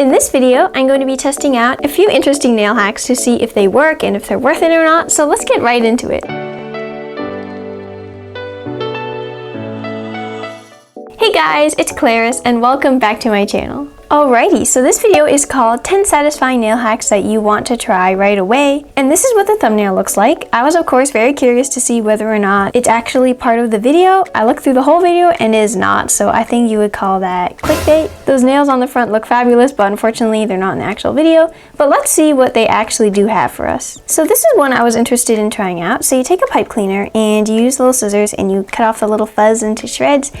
In this video, I'm going to be testing out a few interesting nail hacks to see if they work and if they're worth it or not, so let's get right into it. Hey guys, it's Claris and welcome back to my channel. Alrighty, so this video is called 10 satisfying nail hacks that you want to try right away, and this is what the thumbnail looks like. I was of course very curious to see whether or not it's actually part of the video. I looked through the whole video and it is not, so I think you would call that clickbait. Those nails on the front look fabulous, but unfortunately they're not in the actual video. But let's see what they actually do have for us. So this is one I was interested in trying out. So you take a pipe cleaner and you use little scissors and you cut off the little fuzz into shreds.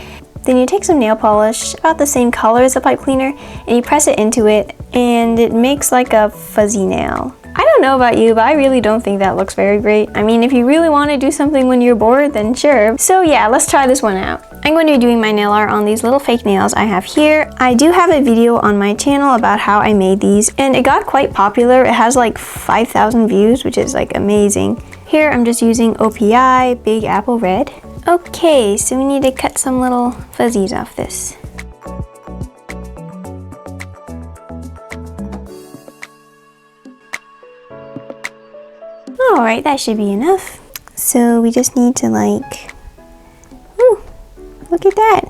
Then you take some nail polish, about the same color as the pipe cleaner, and you press it into it, and it makes like a fuzzy nail. I don't know about you, but I really don't think that looks very great. I mean, if you really want to do something when you're bored, then sure. So yeah, let's try this one out. I'm going to be doing my nail art on these little fake nails I have here. I do have a video on my channel about how I made these, and it got quite popular. It has like 5,000 views, which is like amazing. Here I'm just using OPI, Big Apple Red. Okay, so we need to cut some little fuzzies off this. Alright, that should be enough. So we just need to like, ooh, look at that.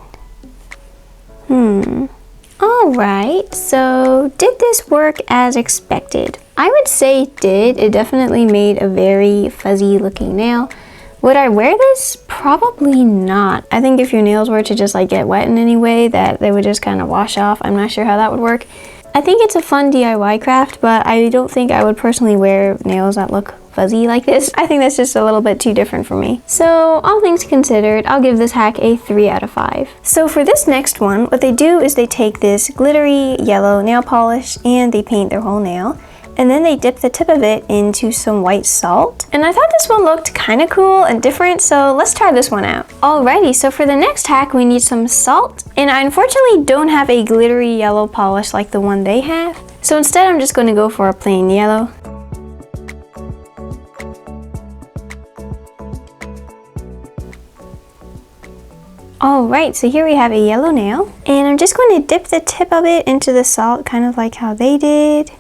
Alright, so did this work as expected? I would say it did. It definitely made a very fuzzy looking nail. Would I wear this? Probably not. I think if your nails were to just like get wet in any way, that they would just kind of wash off. I'm not sure how that would work. I think it's a fun DIY craft, but I don't think I would personally wear nails that look fuzzy like this. I think that's just a little bit too different for me. So all things considered, I'll give this hack a 3 out of 5. So for this next one, what they do is they take this glittery yellow nail polish and they paint their whole nail. And then they dip the tip of it into some white salt. And I thought this one looked kind of cool and different, so let's try this one out. Alrighty, so for the next hack, we need some salt. And I unfortunately don't have a glittery yellow polish like the one they have. So instead, I'm just going to go for a plain yellow. Alright, so here we have a yellow nail. And I'm just going to dip the tip of it into the salt, kind of like how they did.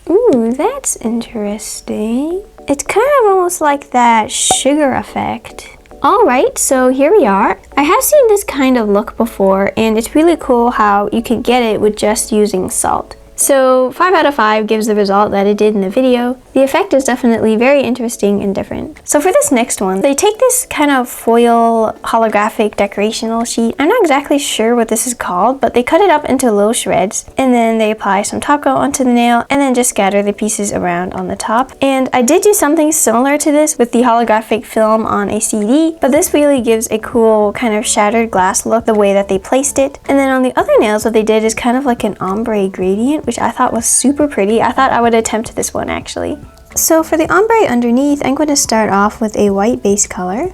Ooh, that's interesting. It's kind of almost like that sugar effect. Alright, so here we are. I have seen this kind of look before, and it's really cool how you can get it with just using salt. So 5 out of 5 gives the result that it did in the video. The effect is definitely very interesting and different. So for this next one, they take this kind of foil holographic decorational sheet. I'm not exactly sure what this is called, but they cut it up into little shreds and then they apply some top coat onto the nail and then just scatter the pieces around on the top. And I did do something similar to this with the holographic film on a CD, but this really gives a cool kind of shattered glass look the way that they placed it. And then on the other nails, what they did is kind of like an ombre gradient, which I thought was super pretty. I thought I would attempt this one actually. So for the ombre underneath, I'm going to start off with a white base color.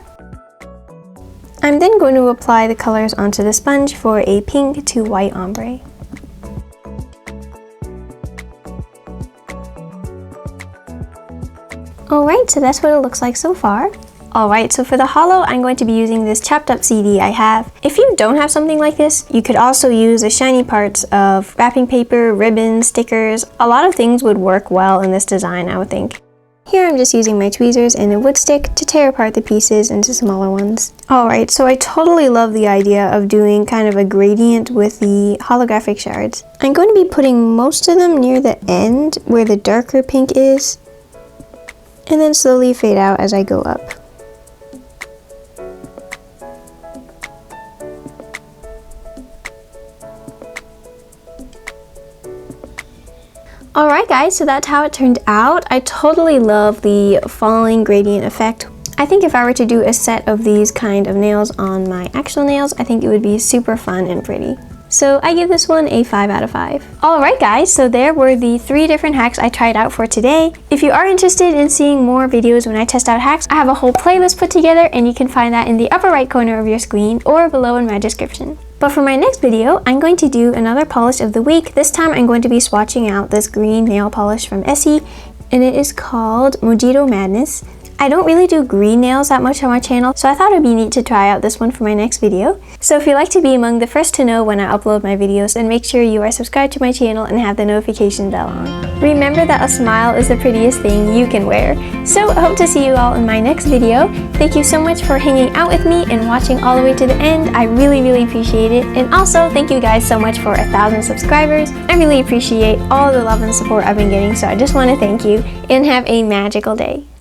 I'm then going to apply the colors onto the sponge for a pink to white ombre. Alright, so that's what it looks like so far. Alright, so for the hollow, I'm going to be using this chopped up CD I have. If you don't have something like this, you could also use the shiny parts of wrapping paper, ribbons, stickers. A lot of things would work well in this design, I would think. Here I'm just using my tweezers and a wood stick to tear apart the pieces into smaller ones. Alright, so I totally love the idea of doing kind of a gradient with the holographic shards. I'm going to be putting most of them near the end where the darker pink is, and then slowly fade out as I go up. Alright guys, so that's how it turned out. I totally love the falling gradient effect. I think if I were to do a set of these kind of nails on my actual nails, I think it would be super fun and pretty. So I give this one a 5 out of 5. Alright guys, so there were the 3 different hacks I tried out for today. If you are interested in seeing more videos when I test out hacks, I have a whole playlist put together and you can find that in the upper right corner of your screen or below in my description. But for my next video, I'm going to do another polish of the week. This time I'm going to be swatching out this green nail polish from Essie, and it is called Mojito Madness. I don't really do green nails that much on my channel, so I thought it'd be neat to try out this one for my next video. So if you'd like to be among the first to know when I upload my videos, then make sure you are subscribed to my channel and have the notification bell on. Remember that a smile is the prettiest thing you can wear. So I hope to see you all in my next video. Thank you so much for hanging out with me and watching all the way to the end. I really appreciate it. And also thank you guys so much for 1,000 subscribers. I really appreciate all the love and support I've been getting, so I just want to thank you and have a magical day.